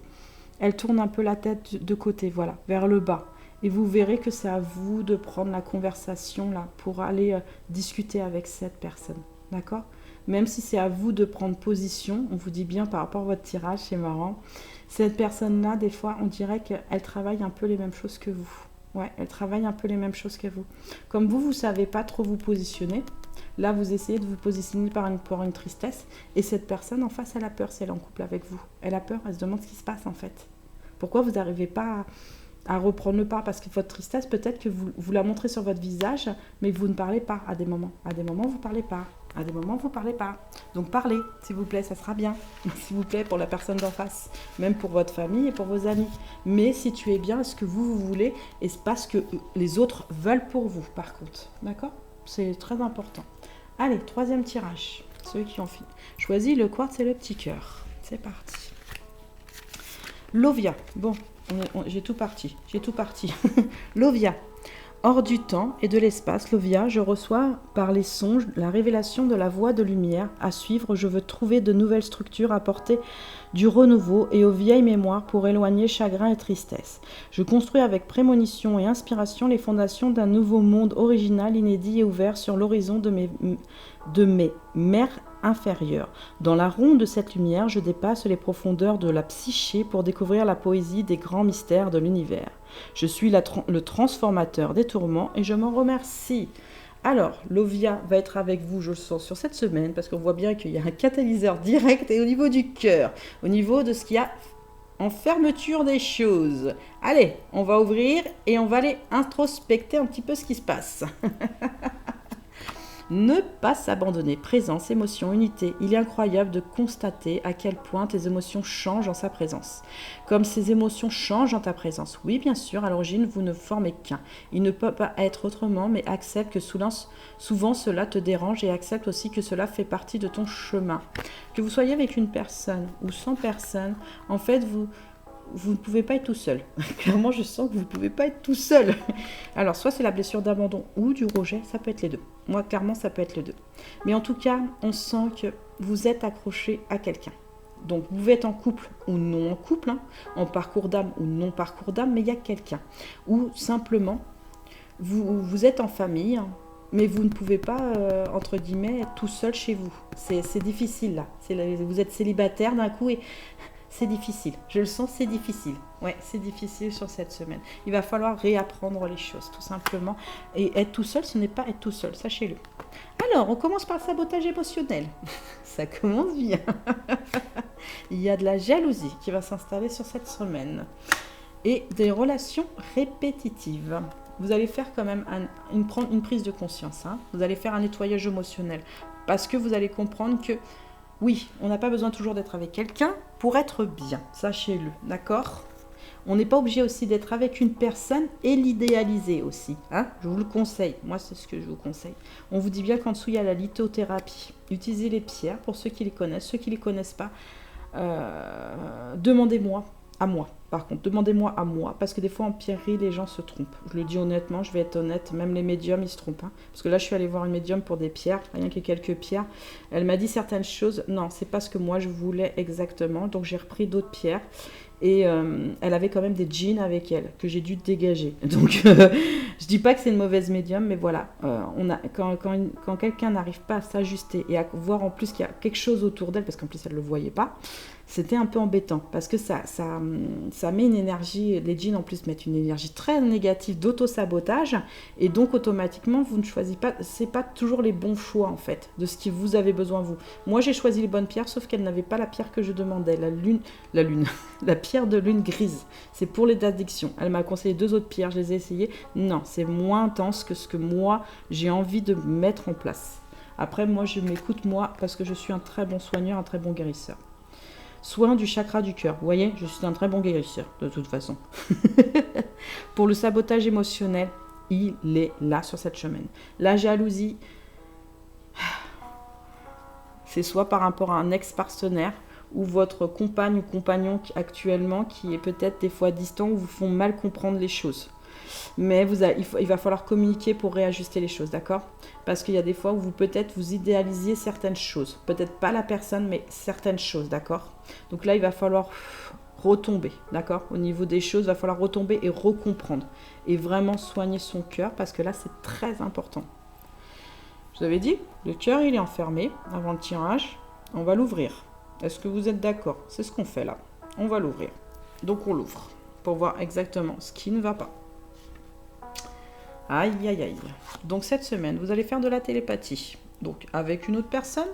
elle tourne un peu la tête de côté, voilà, vers le bas. Et vous verrez que c'est à vous de prendre la conversation là pour aller discuter avec cette personne, d'accord? Même si c'est à vous de prendre position, on vous dit bien par rapport à votre tirage, c'est marrant. Cette personne-là, des fois, on dirait qu'elle travaille un peu les mêmes choses que vous. Ouais, elle travaille un peu les mêmes choses que vous. Comme vous ne savez pas trop vous positionner, là, vous essayez de vous positionner par une tristesse, et cette personne en face, elle a peur si elle est en couple avec vous. Elle a peur, elle se demande ce qui se passe en fait. Pourquoi vous n'arrivez pas à reprendre le pas? Parce que votre tristesse, peut-être que vous la montrez sur votre visage, mais vous ne parlez pas à des moments. À des moments, vous ne parlez pas. À des moments, vous ne parlez pas. Donc parlez, s'il vous plaît, ça sera bien. S'il vous plaît, pour la personne d'en face. Même pour votre famille et pour vos amis. Mais situez bien ce que vous voulez et pas ce que les autres veulent pour vous, par contre. D'accord? C'est très important. Allez, troisième tirage. Ceux qui ont choisi le quartz et le petit cœur. C'est parti. Lovia. Bon, j'ai tout parti. Lovia. Hors du temps et de l'espace, Lovia, je reçois par les songes la révélation de la voie de lumière. À suivre, je veux trouver de nouvelles structures, apporter du renouveau et aux vieilles mémoires pour éloigner chagrin et tristesse. Je construis avec prémonition et inspiration les fondations d'un nouveau monde original, inédit et ouvert sur l'horizon de mes mers inférieures. Dans la ronde de cette lumière, je dépasse les profondeurs de la psyché pour découvrir la poésie des grands mystères de l'univers. Je suis le transformateur des tourments et je m'en remercie. Alors, Lovia va être avec vous, je le sens, sur cette semaine, parce qu'on voit bien qu'il y a un catalyseur direct et au niveau du cœur, au niveau de ce qu'il y a en fermeture des choses. Allez, on va ouvrir et on va aller introspecter un petit peu ce qui se passe. Ne pas s'abandonner, présence, émotion, unité. Il est incroyable de constater à quel point tes émotions changent en sa présence. Comme ces émotions changent en ta présence. Oui, bien sûr, à l'origine, vous ne formez qu'un. Il ne peut pas être autrement, mais accepte que souvent cela te dérange et accepte aussi que cela fait partie de ton chemin. Que vous soyez avec une personne ou 100 personnes, en fait, vous ne pouvez pas être tout seul. Clairement, je sens que vous ne pouvez pas être tout seul. Alors, soit c'est la blessure d'abandon ou du rejet, ça peut être les deux. Moi, clairement, ça peut être les deux. Mais en tout cas, on sent que vous êtes accroché à quelqu'un. Donc, vous pouvez être en couple ou non en couple, hein, en parcours d'âme ou non parcours d'âme, mais il y a quelqu'un. Ou simplement, vous êtes en famille, hein, mais vous ne pouvez pas, entre guillemets, être tout seul chez vous. C'est difficile, là. Vous êtes célibataire d'un coup et... C'est difficile, je le sens, c'est difficile. Ouais, c'est difficile sur cette semaine. Il va falloir réapprendre les choses, tout simplement. Et être tout seul, ce n'est pas être tout seul, sachez-le. Alors, on commence par le sabotage émotionnel. Ça commence bien. Il y a de la jalousie qui va s'installer sur cette semaine. Et des relations répétitives. Vous allez faire quand même une prise de conscience. Hein. Vous allez faire un nettoyage émotionnel. Parce que vous allez comprendre que oui, on n'a pas besoin toujours d'être avec quelqu'un pour être bien, sachez-le, d'accord? On n'est pas obligé aussi d'être avec une personne et l'idéaliser aussi. Hein, je vous le conseille. Moi, c'est ce que je vous conseille. On vous dit bien qu'en dessous, il y a la lithothérapie. Utilisez les pierres pour ceux qui les connaissent. Ceux qui ne les connaissent pas, demandez-moi à moi. Par contre, demandez-moi à moi, parce que des fois en pierrerie, les gens se trompent. Je le dis honnêtement, je vais être honnête, même les médiums, ils se trompent. Hein. Parce que là, je suis allée voir une médium pour des pierres, rien que quelques pierres. Elle m'a dit certaines choses. Non, c'est pas ce que moi je voulais exactement. Donc j'ai repris d'autres pierres. Et elle avait quand même des djinns avec elle, que j'ai dû dégager. Donc je dis pas que c'est une mauvaise médium, mais voilà. Quand quelqu'un n'arrive pas à s'ajuster et à voir en plus qu'il y a quelque chose autour d'elle, parce qu'en plus elle ne le voyait pas, c'était un peu embêtant parce que ça met une énergie, les djinns en plus mettent une énergie très négative d'auto-sabotage et donc automatiquement vous ne choisissez pas, c'est pas toujours les bons choix en fait de ce que vous avez besoin vous. Moi j'ai choisi les bonnes pierres sauf qu'elle n'avait pas la pierre que je demandais, la pierre de lune grise, c'est pour les addictions. Elle m'a conseillé 2 autres pierres, je les ai essayées, non c'est moins intense que ce que moi j'ai envie de mettre en place. Après moi je m'écoute moi parce que je suis un très bon soigneur, un très bon guérisseur. Soin du chakra du cœur. Vous voyez, je suis un très bon guérisseur, de toute façon. Pour le sabotage émotionnel, il est là sur cette semaine. La jalousie, c'est soit par rapport à un ex-partenaire ou votre compagne ou compagnon actuellement qui est peut-être des fois distant ou vous font mal comprendre les choses. Mais il va falloir communiquer pour réajuster les choses, d'accord? Parce qu'il y a des fois où peut-être vous idéalisiez certaines choses. Peut-être pas la personne, mais certaines choses, d'accord? Donc là, il va falloir retomber, d'accord? Au niveau des choses, il va falloir retomber et recomprendre. Et vraiment soigner son cœur, parce que là, c'est très important. Je vous avais dit, le cœur, il est enfermé avant le tirage. On va l'ouvrir. Est-ce que vous êtes d'accord? C'est ce qu'on fait là. On va l'ouvrir. Donc on l'ouvre pour voir exactement ce qui ne va pas. Aïe, aïe, aïe. Donc cette semaine, vous allez faire de la télépathie. Donc avec une autre personne,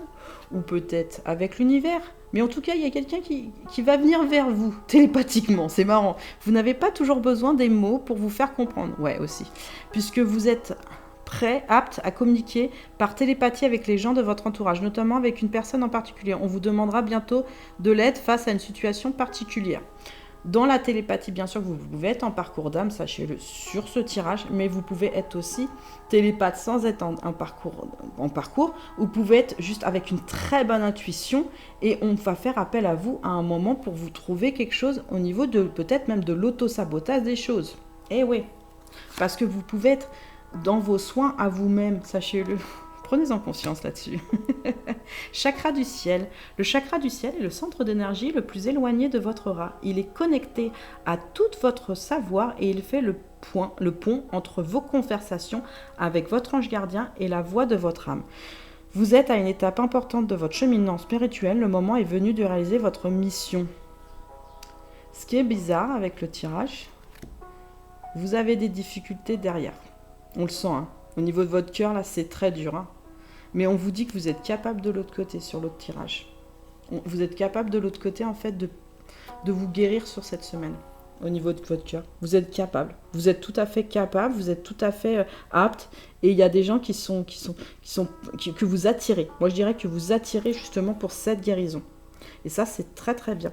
ou peut-être avec l'univers. Mais en tout cas, il y a quelqu'un qui va venir vers vous, télépathiquement. C'est marrant. Vous n'avez pas toujours besoin des mots pour vous faire comprendre. Ouais, aussi. Puisque vous êtes prêt, apte à communiquer par télépathie avec les gens de votre entourage, notamment avec une personne en particulier. On vous demandera bientôt de l'aide face à une situation particulière. Dans la télépathie, bien sûr, vous pouvez être en parcours d'âme, sachez-le, sur ce tirage, mais vous pouvez être aussi télépathe sans être en parcours. Vous pouvez être juste avec une très bonne intuition et on va faire appel à vous à un moment pour vous trouver quelque chose au niveau de peut-être même de l'auto-sabotage des choses. Eh oui, parce que vous pouvez être dans vos soins à vous-même, sachez-le. Prenez-en conscience là-dessus. Chakra du ciel. Le chakra du ciel est le centre d'énergie le plus éloigné de votre aura. Il est connecté à tout votre savoir et il fait le pont entre vos conversations avec votre ange gardien et la voix de votre âme. Vous êtes à une étape importante de votre cheminement spirituel. Le moment est venu de réaliser votre mission. Ce qui est bizarre avec le tirage, vous avez des difficultés derrière. On le sent, hein. Au niveau de votre cœur, là, c'est très dur, hein. Mais on vous dit que vous êtes capable de l'autre côté, sur l'autre tirage. Vous êtes capable de l'autre côté, en fait, de vous guérir sur cette semaine, au niveau de votre cœur. Vous êtes capable. Vous êtes tout à fait capable, vous êtes tout à fait apte. Et il y a des gens que vous attirez. Moi, je dirais que vous attirez justement pour cette guérison. Et ça, c'est très, très bien.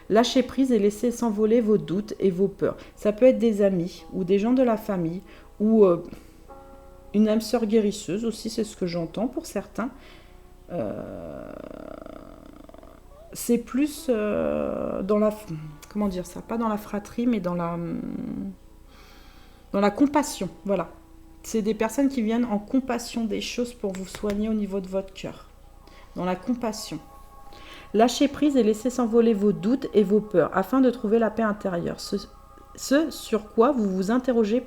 Lâchez prise et laissez s'envoler vos doutes et vos peurs. Ça peut être des amis ou des gens de la famille ou... une âme sœur guérisseuse aussi, c'est ce que j'entends pour certains. C'est plus dans la... Comment dire ça? Pas dans la fratrie, mais dans la compassion. Voilà. C'est des personnes qui viennent en compassion des choses pour vous soigner au niveau de votre cœur. Dans la compassion. Lâchez prise et laissez s'envoler vos doutes et vos peurs afin de trouver la paix intérieure. Ce sur quoi vous vous interrogez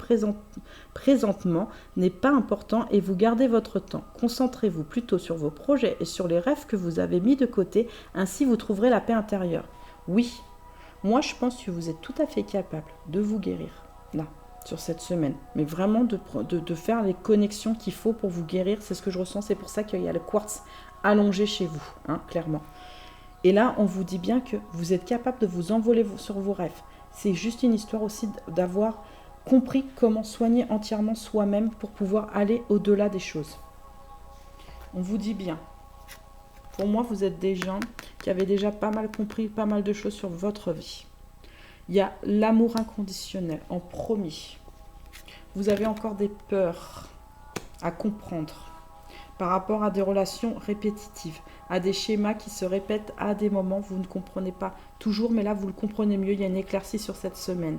présentement n'est pas important et vous gardez votre temps. Concentrez-vous plutôt sur vos projets et sur les rêves que vous avez mis de côté, ainsi vous trouverez la paix intérieure. Oui, moi je pense que vous êtes tout à fait capable de vous guérir, là, sur cette semaine. Mais vraiment de faire les connexions qu'il faut pour vous guérir, c'est ce que je ressens, c'est pour ça qu'il y a le quartz allongé chez vous, hein, clairement. Et là, on vous dit bien que vous êtes capable de vous envoler sur vos rêves. C'est juste une histoire aussi d'avoir compris comment soigner entièrement soi-même pour pouvoir aller au-delà des choses. On vous dit bien. Pour moi, vous êtes des gens qui avaient déjà pas mal compris pas mal de choses sur votre vie. Il y a l'amour inconditionnel en premier. Vous avez encore des peurs à comprendre par rapport à des relations répétitives, à des schémas qui se répètent à des moments, vous ne comprenez pas toujours, mais là vous le comprenez mieux, il y a une éclaircie sur cette semaine.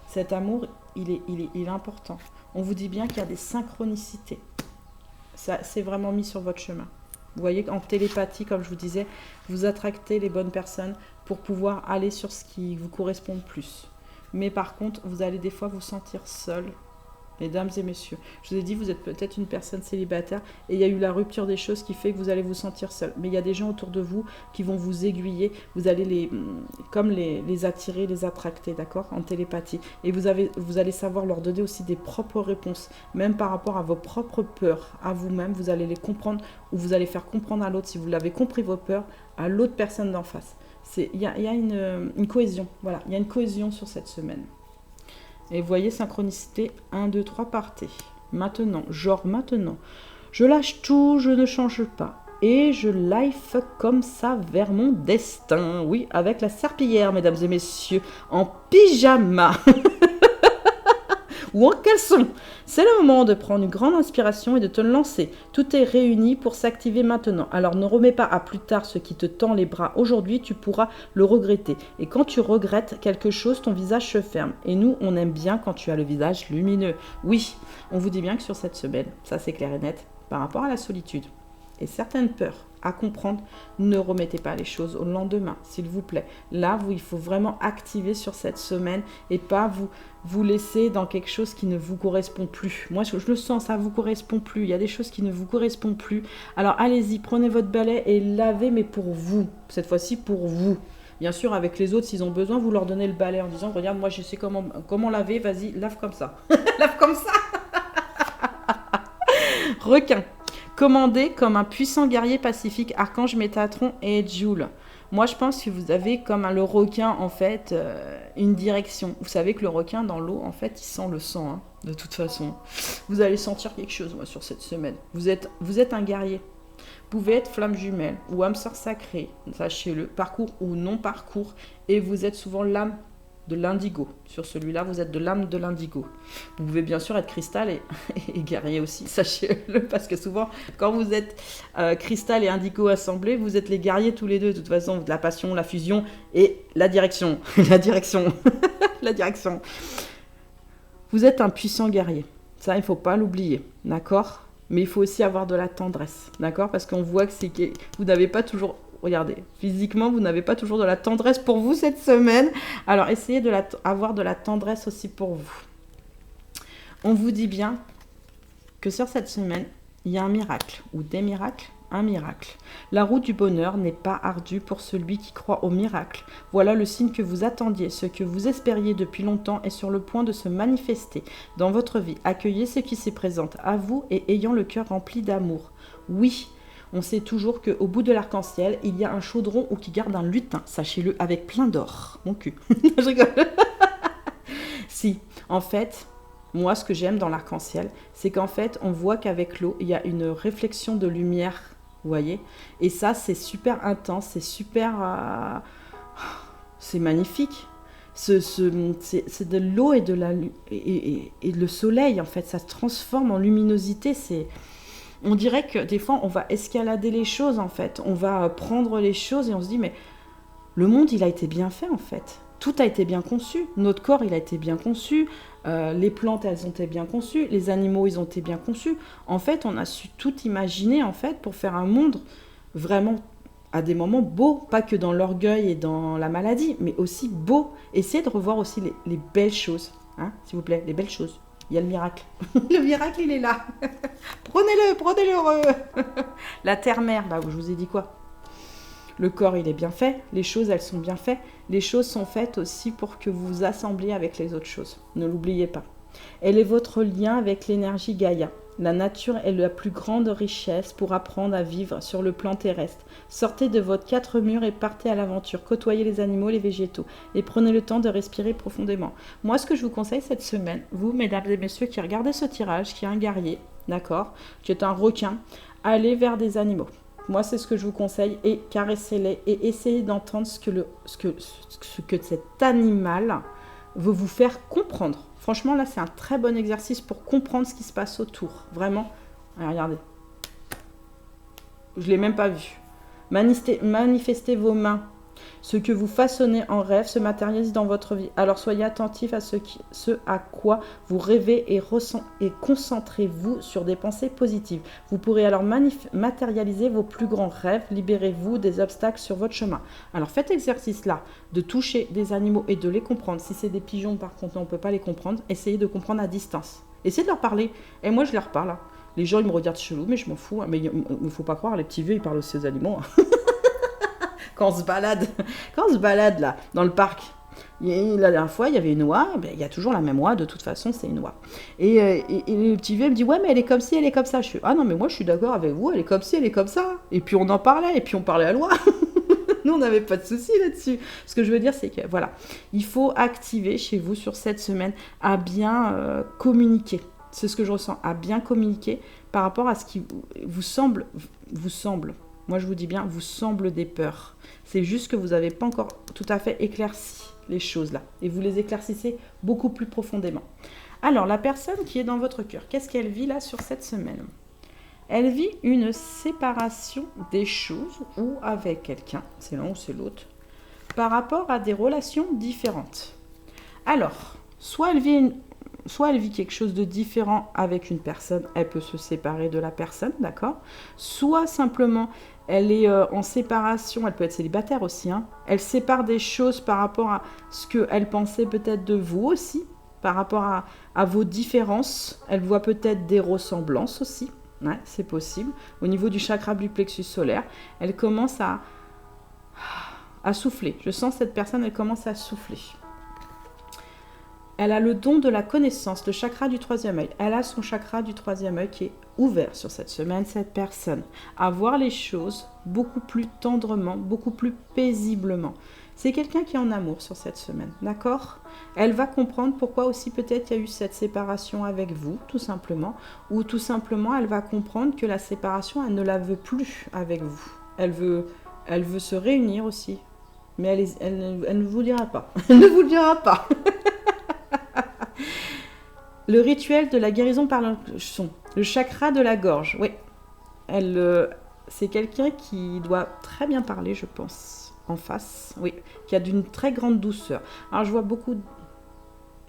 Cet amour, il est important. On vous dit bien qu'il y a des synchronicités. Ça, c'est vraiment mis sur votre chemin. Vous voyez, en télépathie, comme je vous disais, vous attractez les bonnes personnes pour pouvoir aller sur ce qui vous correspond le plus. Mais par contre, vous allez des fois vous sentir seul. Mesdames et messieurs, je vous ai dit, vous êtes peut-être une personne célibataire et il y a eu la rupture des choses qui fait que vous allez vous sentir seul. Mais il y a des gens autour de vous qui vont vous aiguiller, vous allez les attirer, les attracter, d'accord, en télépathie. Et vous allez savoir leur donner aussi des propres réponses, même par rapport à vos propres peurs, à vous-même, vous allez les comprendre ou vous allez faire comprendre à l'autre, si vous l'avez compris vos peurs, à l'autre personne d'en face. Il y a une cohésion, voilà, il y a une cohésion sur cette semaine. Et vous voyez, synchronicité, 1, 2, 3, partez. Maintenant, je lâche tout, je ne change pas. Et je life comme ça vers mon destin. Oui, avec la serpillière, mesdames et messieurs, en pyjama. Ou en caleçon. C'est le moment de prendre une grande inspiration et de te lancer. Tout est réuni pour s'activer maintenant. Alors ne remets pas à plus tard ce qui te tend les bras. Aujourd'hui, tu pourras le regretter. Et quand tu regrettes quelque chose, ton visage se ferme. Et nous, on aime bien quand tu as le visage lumineux. Oui, on vous dit bien que sur cette semaine, ça c'est clair et net, par rapport à la solitude et certaines peurs à comprendre, ne remettez pas les choses au lendemain, s'il vous plaît. Là, il faut vraiment activer sur cette semaine et pas vous laisser dans quelque chose qui ne vous correspond plus. Moi, je le sens, ça ne vous correspond plus. Il y a des choses qui ne vous correspondent plus. Alors, allez-y, prenez votre balai et lavez, mais pour vous. Cette fois-ci, pour vous. Bien sûr, avec les autres, s'ils ont besoin, vous leur donnez le balai en disant, regarde, moi, je sais comment laver, vas-y, lave comme ça. Lave comme ça. Requin. Commandé comme un puissant guerrier pacifique, Archange Métatron et Joule. Moi, je pense que vous avez comme le requin, en fait, une direction. Vous savez que le requin, dans l'eau, en fait, il sent le sang, hein, de toute façon. Vous allez sentir quelque chose, moi, sur cette semaine. Vous êtes un guerrier. Vous pouvez être flamme jumelle ou âme sœur sacrée, sachez-le, parcours ou non parcours, et vous êtes souvent l'âme de l'indigo. Sur celui-là, vous êtes de l'âme de l'indigo. Vous pouvez bien sûr être cristal et guerrier aussi, sachez-le, parce que souvent, quand vous êtes cristal et indigo assemblés, vous êtes les guerriers tous les deux, de toute façon, la passion, la fusion et la direction. La direction. La direction. Vous êtes un puissant guerrier. Ça, il ne faut pas l'oublier, d'accord ? Mais il faut aussi avoir de la tendresse, d'accord ? Parce qu'on voit que vous n'avez pas toujours... Regardez, physiquement, vous n'avez pas toujours de la tendresse pour vous cette semaine. Alors, essayez d'avoir de la tendresse aussi pour vous. On vous dit bien que sur cette semaine, il y a un miracle, ou des miracles, un miracle. La route du bonheur n'est pas ardue pour celui qui croit au miracle. Voilà le signe que vous attendiez, ce que vous espériez depuis longtemps est sur le point de se manifester dans votre vie. Accueillez ce qui se présente à vous et ayant le cœur rempli d'amour. Oui, on sait toujours qu'au bout de l'arc-en-ciel, il y a un chaudron ou qui garde un lutin, sachez-le, avec plein d'or. Mon cul. Je rigole. Si, en fait, moi, ce que j'aime dans l'arc-en-ciel, c'est qu'en fait, on voit qu'avec l'eau, il y a une réflexion de lumière, vous voyez. Et ça, c'est super intense, c'est super... c'est magnifique. C'est de l'eau et le soleil, en fait, ça se transforme en luminosité, c'est... On dirait que des fois, on va escalader les choses, en fait. On va prendre les choses et on se dit, mais le monde, il a été bien fait, en fait. Tout a été bien conçu. Notre corps, il a été bien conçu. Les plantes, elles ont été bien conçues. Les animaux, ils ont été bien conçus. En fait, on a su tout imaginer, en fait, pour faire un monde vraiment, à des moments, beau. Pas que dans l'orgueil et dans la maladie, mais aussi beau. Essayez de revoir aussi les belles choses, hein, s'il vous plaît, les belles choses. Il y a le miracle. Le miracle, il est là. Prenez-le heureux. La terre-mère, bah, je vous ai dit quoi ? Le corps, il est bien fait. Les choses, elles sont bien faites. Les choses sont faites aussi pour que vous vous assembliez avec les autres choses. Ne l'oubliez pas. Elle est votre lien avec l'énergie Gaïa. La nature est la plus grande richesse pour apprendre à vivre sur le plan terrestre. Sortez de votre 4 murs et partez à l'aventure. Côtoyez les animaux, les végétaux et prenez le temps de respirer profondément. Moi, ce que je vous conseille cette semaine, vous, mesdames et messieurs, qui regardez ce tirage, qui est un guerrier, d'accord, qui est un requin, allez vers des animaux. Moi, c'est ce que je vous conseille. Et caressez-les et essayez d'entendre ce que cet animal veut vous faire comprendre. Franchement, là, c'est un très bon exercice pour comprendre ce qui se passe autour. Vraiment. Allez, regardez. Je ne l'ai même pas vu. Manifestez vos mains. Ce que vous façonnez en rêve se matérialise dans votre vie. Alors soyez attentifs à ce à quoi vous rêvez et concentrez-vous sur des pensées positives. Vous pourrez alors matérialiser vos plus grands rêves. Libérez-vous des obstacles sur votre chemin. Alors faites exercice-là de toucher des animaux et de les comprendre. Si c'est des pigeons, par contre, on ne peut pas les comprendre. Essayez de comprendre à distance. Essayez de leur parler. Et moi, je leur parle. Hein. Les gens, ils me regardent chelou, mais je m'en fous. Mais il ne faut pas croire, les petits vieux, ils parlent aussi aux animaux. Hein. Quand on se balade là, dans le parc, la dernière fois, il y avait une oie, ben, il y a toujours la même oie, de toute façon, c'est une oie. Et le petit vieux me dit, ouais, mais elle est comme ci, elle est comme ça. Je suis, ah non, mais moi, je suis d'accord avec vous, elle est comme ci, elle est comme ça. Et puis, on en parlait, et puis on parlait à l'oie. Nous, on n'avait pas de souci là-dessus. Ce que je veux dire, c'est que, voilà, il faut activer chez vous, sur cette semaine, à bien communiquer. C'est ce que je ressens, à bien communiquer par rapport à ce qui vous semble. Moi, je vous dis bien, vous semble des peurs. C'est juste que vous n'avez pas encore tout à fait éclairci les choses là. Et vous les éclaircissez beaucoup plus profondément. Alors, la personne qui est dans votre cœur, qu'est-ce qu'elle vit là sur cette semaine? Elle vit une séparation des choses ou avec quelqu'un, c'est l'un ou c'est l'autre, par rapport à des relations différentes. Alors, soit elle vit quelque chose de différent avec une personne, elle peut se séparer de la personne, d'accord? Soit simplement, elle est en séparation, elle peut être célibataire aussi, hein. Elle sépare des choses par rapport à ce qu'elle pensait peut-être de vous aussi, par rapport à vos différences. Elle voit peut-être des ressemblances aussi, ouais, c'est possible. Au niveau du chakra du plexus solaire, elle commence à souffler. Je sens cette personne, elle commence à souffler. Elle a le don de la connaissance, le chakra du troisième œil. Elle a son chakra du troisième œil qui est ouvert sur cette semaine, cette personne. À voir les choses beaucoup plus tendrement, beaucoup plus paisiblement. C'est quelqu'un qui est en amour sur cette semaine, d'accord? Elle va comprendre pourquoi aussi peut-être il y a eu cette séparation avec vous, tout simplement. Ou tout simplement, elle va comprendre que la séparation, elle ne la veut plus avec vous. Elle veut se réunir aussi. Mais elle ne vous le dira pas. Elle ne vous le dira pas. Le rituel de la guérison par le son, le chakra de la gorge, oui. C'est quelqu'un qui doit très bien parler, je pense, en face, oui, qui a d'une très grande douceur. Alors, je vois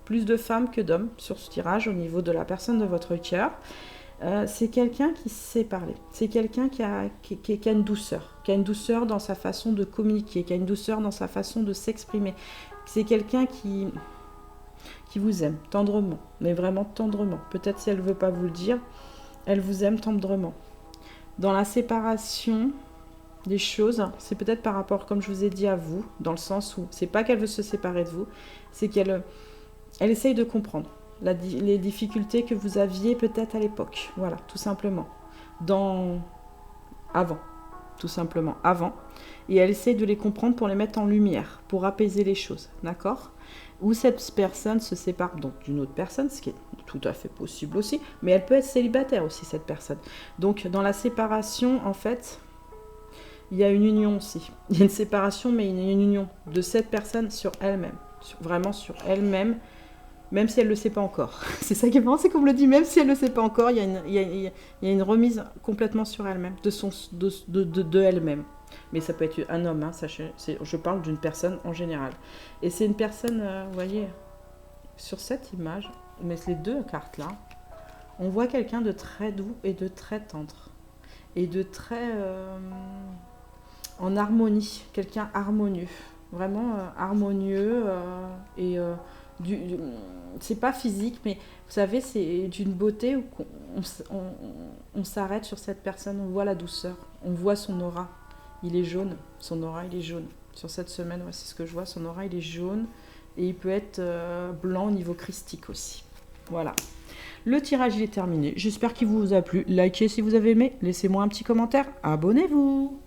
plus de femmes que d'hommes sur ce tirage au niveau de la personne de votre cœur. C'est quelqu'un qui sait parler. C'est quelqu'un qui a une douceur dans sa façon de communiquer, qui a une douceur dans sa façon de s'exprimer. C'est quelqu'un qui vous aime tendrement, mais vraiment tendrement. Peut-être si elle ne veut pas vous le dire, elle vous aime tendrement. Dans la séparation des choses, c'est peut-être par rapport, comme je vous ai dit, à vous, dans le sens où c'est pas qu'elle veut se séparer de vous, c'est qu'elle essaye de comprendre les difficultés que vous aviez peut-être à l'époque. Voilà, tout simplement. Avant. Et elle essaye de les comprendre pour les mettre en lumière, pour apaiser les choses, d'accord? Ou cette personne se sépare donc d'une autre personne, ce qui est tout à fait possible aussi, mais elle peut être célibataire aussi, cette personne. Donc, dans la séparation, en fait, il y a une union aussi. Il y a une séparation, mais il y a une union de cette personne sur elle-même. Vraiment sur elle-même, même si elle ne le sait pas encore. C'est ça qui est marrant, c'est qu'on me le dit, même si elle ne le sait pas encore, il y a une remise complètement sur elle-même, de elle-même. Mais ça peut être un homme, hein, sachez, je parle d'une personne en général. Et c'est une personne, vous voyez, sur cette image, mais les deux cartes là, on voit quelqu'un de très doux et de très tendre. Et de très en harmonie, quelqu'un harmonieux. Vraiment harmonieux c'est pas physique, mais vous savez, c'est d'une beauté où on s'arrête sur cette personne, on voit la douceur, on voit son aura. Il est jaune, son aura il est jaune. Sur cette semaine, ouais, c'est ce que je vois, son aura il est jaune et il peut être blanc au niveau christique aussi. Voilà. Le tirage il est terminé. J'espère qu'il vous a plu. Likez si vous avez aimé, laissez-moi un petit commentaire, abonnez-vous.